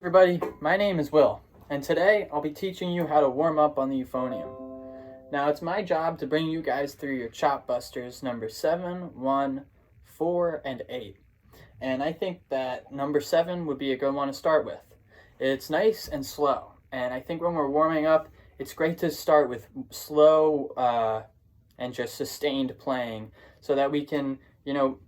Everybody, my name is Will, and today I'll be teaching you how to warm up on the euphonium. Now, it's my job to bring you guys through your chop busters number 7, 1, 4, and 8. And I think that number 7 would be a good one to start with. It's nice and slow, and I think when we're warming up, it's great to start with slow and just sustained playing so that we can,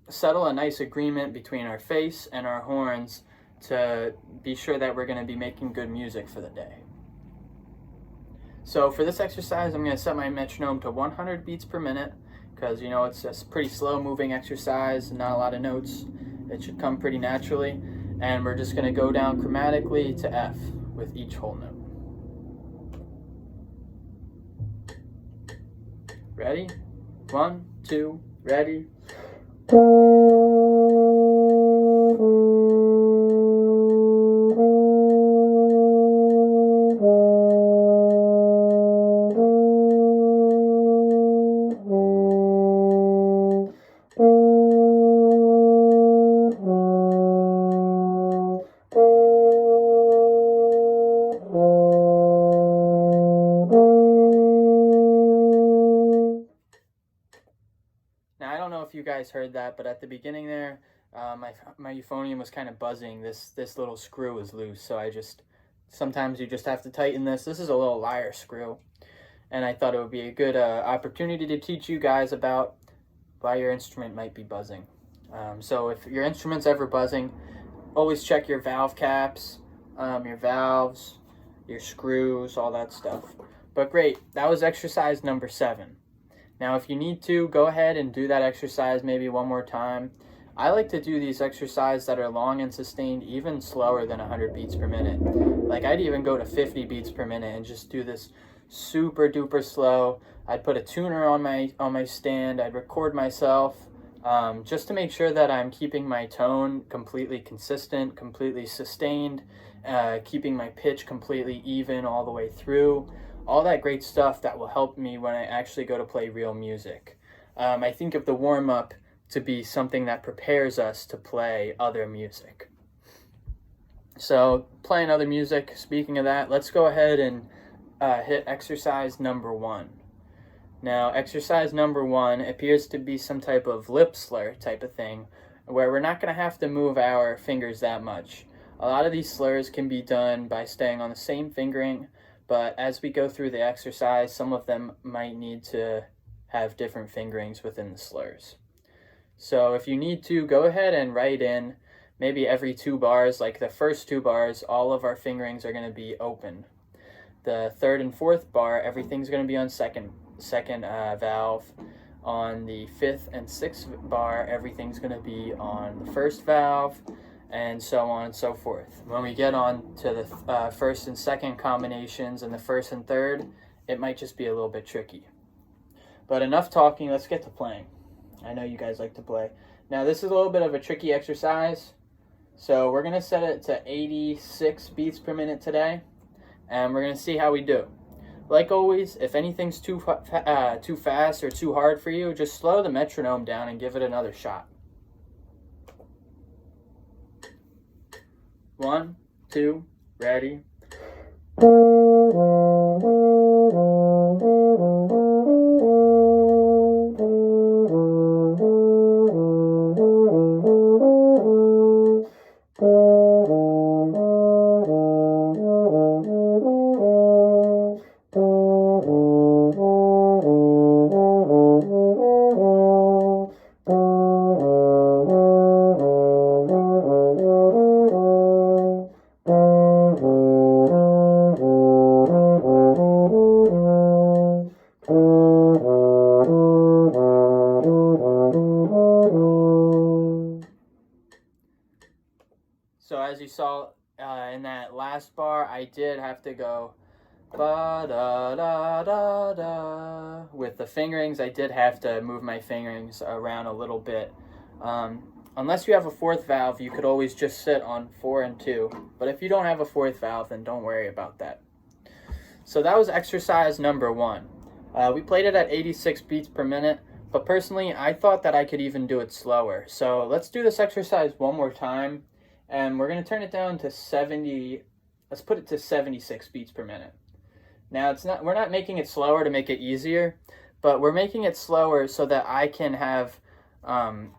settle a nice agreement between our face and our horns to be sure that we're going to be making good music for the day. So for this exercise, I'm going to set my metronome to 100 beats per minute because, it's a pretty slow moving exercise, not a lot of notes. It should come pretty naturally. And we're just going to go down chromatically to F with each whole note. Ready? 1, 2, ready? Now, I don't know if you guys heard that, but at the beginning there, my euphonium was kind of buzzing. This little screw is loose, so sometimes you just have to tighten this. This is a little lyre screw, and I thought it would be a good opportunity to teach you guys about why your instrument might be buzzing. So if your instrument's ever buzzing, always check your valve caps, your valves, your screws, all that stuff. But great, that was exercise number 7. Now, if you need to, go ahead and do that exercise maybe one more time. I like to do these exercises that are long and sustained even slower than 100 beats per minute. Like, I'd even go to 50 beats per minute and just do this super duper slow. I'd put a tuner on my stand. I'd record myself just to make sure that I'm keeping my tone completely consistent, completely sustained, keeping my pitch completely even all the way through. All that great stuff that will help me when I actually go to play real music. I think of the warm-up to be something that prepares us to play other music. So, playing other music, speaking of that, let's go ahead and hit exercise number 1. Now, exercise number 1 appears to be some type of lip slur type of thing, where we're not going to have to move our fingers that much. A lot of these slurs can be done by staying on the same fingering, but as we go through the exercise, some of them might need to have different fingerings within the slurs. So if you need to, go ahead and write in maybe every 2 bars, like the first 2 bars, all of our fingerings are going to be open. The 3rd and 4th bar, everything's going to be on second valve. On the 5th and 6th bar, everything's going to be on the first valve, and so on and so forth. When we get on to the 1st and 2nd combinations and the 1st and 3rd, it might just be a little bit tricky. But enough talking, let's get to playing. I know you guys like to play. Now, this is a little bit of a tricky exercise, so we're going to set it to 86 beats per minute today, and we're going to see how we do. Like always, if anything's too fast or too hard for you, just slow the metronome down and give it another shot. 1, 2, ready? So as you saw in that last bar, I did have to go ba-da-da-da-da. With the fingerings, I did have to move my fingerings around a little bit. Unless you have a 4th valve, you could always just sit on 4 and 2. But if you don't have a 4th valve, then don't worry about that. So that was exercise number 1. We played it at 86 beats per minute, but personally, I thought that I could even do it slower. So let's do this exercise one more time and we're going to turn it down to 70. Let's put it to 76 beats per minute. Now we're not making it slower to make it easier, but we're making it slower so that I can have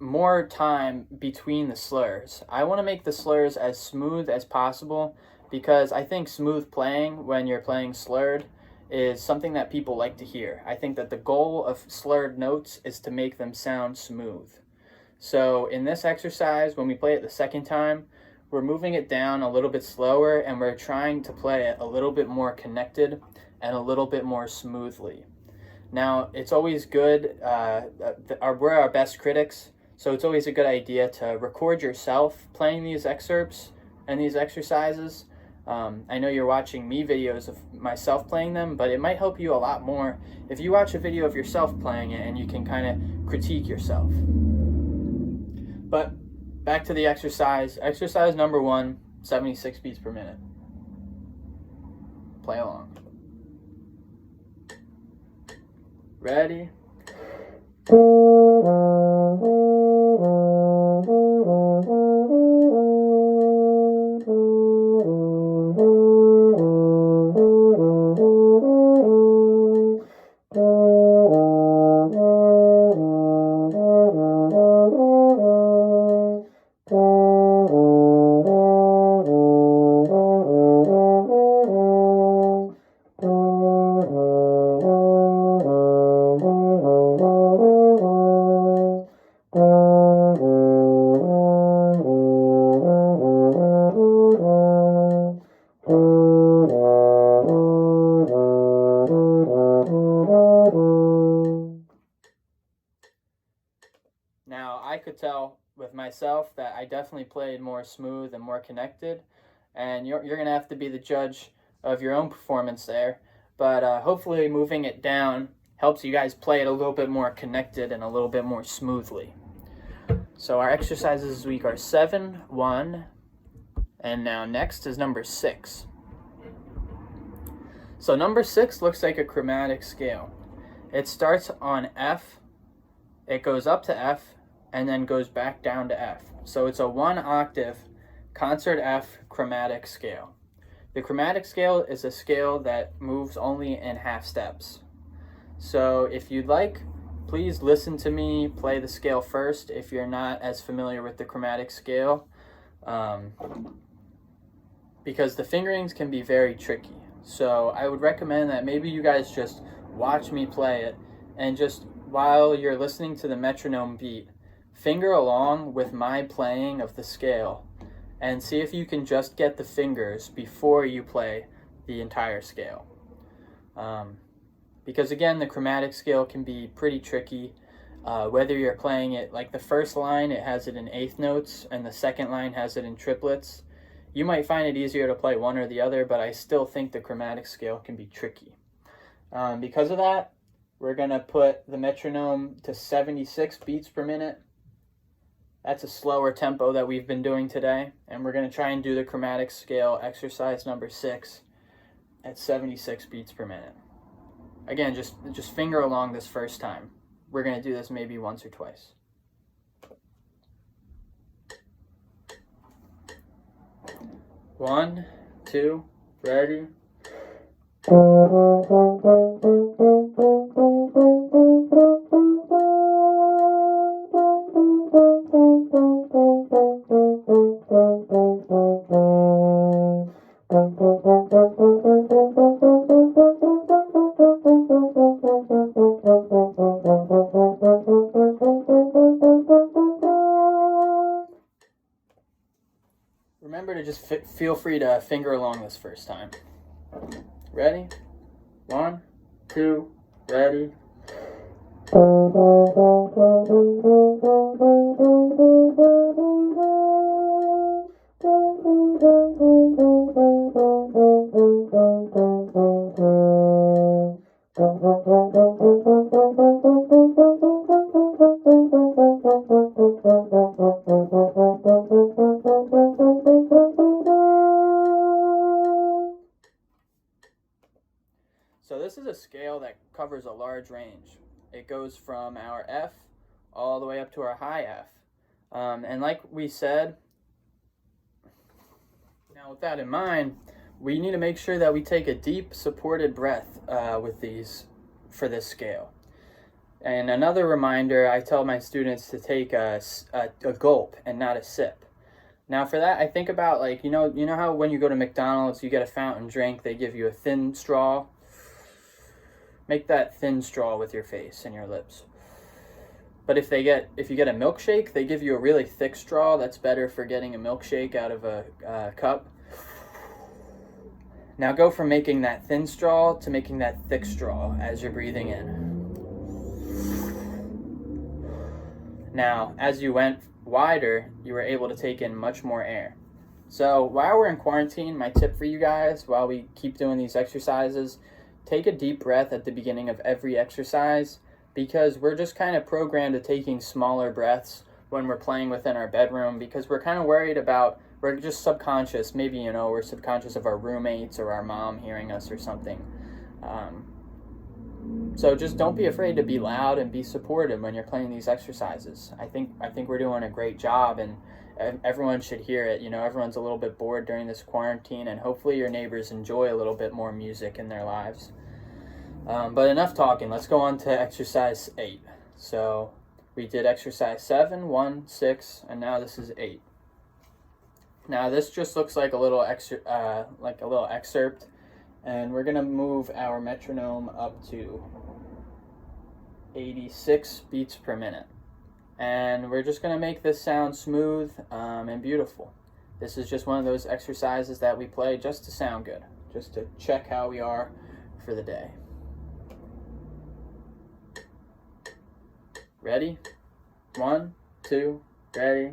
more time between the slurs. I want to make the slurs as smooth as possible because I think smooth playing when you're playing slurred is something that people like to hear. I think that the goal of slurred notes is to make them sound smooth. So in this exercise, when we play it the second time, we're moving it down a little bit slower and we're trying to play it a little bit more connected and a little bit more smoothly. Now, it's always good, we're our best critics, so it's always a good idea to record yourself playing these excerpts and these exercises. I know you're watching me videos of myself playing them, but it might help you a lot more if you watch a video of yourself playing it and you can kind of critique yourself. But back to the exercise. Exercise number 1, 76 beats per minute. Play along. Ready? Now, I could tell with myself that I definitely played more smooth and more connected, and you're going to have to be the judge of your own performance there. But hopefully moving it down helps you guys play it a little bit more connected and a little bit more smoothly. So our exercises this week are 7, 1, and now next is number 6. So number 6 looks like a chromatic scale. It starts on F, it goes up to F, and then goes back down to F. So it's a 1 octave concert F chromatic scale. The chromatic scale is a scale that moves only in half steps. So if you'd like, please listen to me play the scale first if you're not as familiar with the chromatic scale, because the fingerings can be very tricky. So I would recommend that maybe you guys just watch me play it, and just while you're listening to the metronome beat, finger along with my playing of the scale and see if you can just get the fingers before you play the entire scale. Because again, the chromatic scale can be pretty tricky. Whether you're playing it like the first line, it has it in eighth notes, and the second line has it in triplets. You might find it easier to play one or the other, but I still think the chromatic scale can be tricky. Because of that, we're going to put the metronome to 76 beats per minute. That's a slower tempo that we've been doing today, and we're going to try and do the chromatic scale exercise number 6 at 76 beats per minute. Again, just finger along this first time. We're going to do this maybe once or twice. One, two, ready. Remember to just feel free to finger along this first time. Ready? 1, 2, ready. So this is a scale that covers a large range. It goes from our F all the way up to our high F. And like we said, Now, with that in mind, we need to make sure that we take a deep, supported breath with these for this scale. And another reminder, I tell my students to take a gulp and not a sip. Now, for that, I think about, like, you know how when you go to McDonald's, you get a fountain drink, they give you a thin straw? Make that thin straw with your face and your lips. But if you get a milkshake, they give you a really thick straw. That's better for getting a milkshake out of a cup. Now go from making that thin straw to making that thick straw as you're breathing in. Now, as you went wider, you were able to take in much more air. So while we're in quarantine, my tip for you guys, while we keep doing these exercises, take a deep breath at the beginning of every exercise, because we're just kind of programmed to taking smaller breaths when we're playing within our bedroom, because we're kind of worried about, we're just subconscious, maybe, we're subconscious of our roommates or our mom hearing us or something. So just don't be afraid to be loud and be supportive when you're playing these exercises. I think we're doing a great job, and everyone should hear it. Everyone's a little bit bored during this quarantine, and hopefully your neighbors enjoy a little bit more music in their lives. But enough talking. Let's go on to exercise 8. So we did exercise 7, 1, 6, and now this is 8. Now this just looks like a little excerpt, and we're gonna move our metronome up to 86 beats per minute, and we're just gonna make this sound smooth and beautiful. This is just one of those exercises that we play just to sound good, just to check how we are for the day. Ready? 1, 2, ready.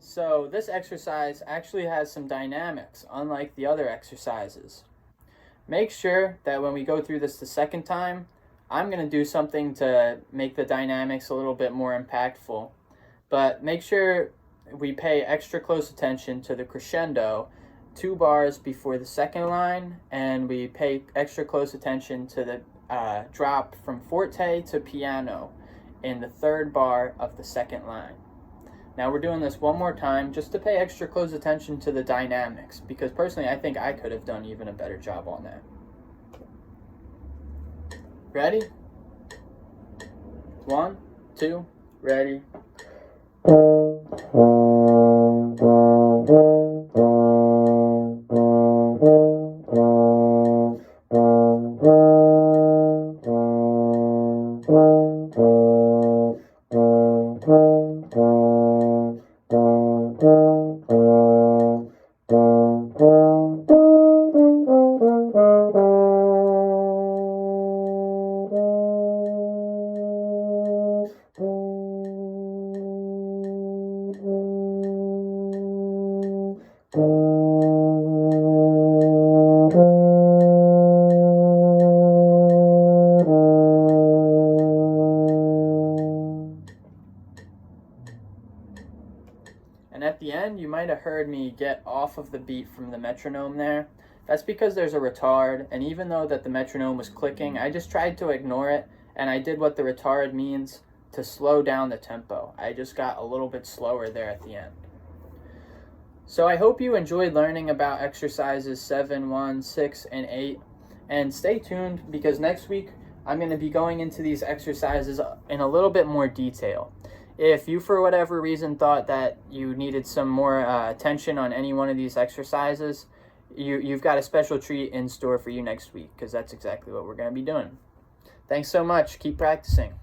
So this exercise actually has some dynamics, unlike the other exercises. Make sure that when we go through this the second time, I'm going to do something to make the dynamics a little bit more impactful. But make sure we pay extra close attention to the crescendo 2 bars before the second line, and we pay extra close attention to the drop from forte to piano in the 3rd bar of the second line. Now we're doing this one more time just to pay extra close attention to the dynamics, because personally I think I could have done even a better job on that. Ready? 1, 2, ready. And at the end, you might have heard me get off of the beat from the metronome there. That's because there's a retard, and even though that the metronome was clicking, I just tried to ignore it, and I did what the retard means, to slow down the tempo. I just got a little bit slower there at the end. So I hope you enjoyed learning about exercises 7, 1, 6, and 8, and stay tuned, because next week I'm going to be going into these exercises in a little bit more detail. If you, for whatever reason, thought that you needed some more attention on any one of these exercises, you've got a special treat in store for you next week, because that's exactly what we're going to be doing. Thanks so much. Keep practicing.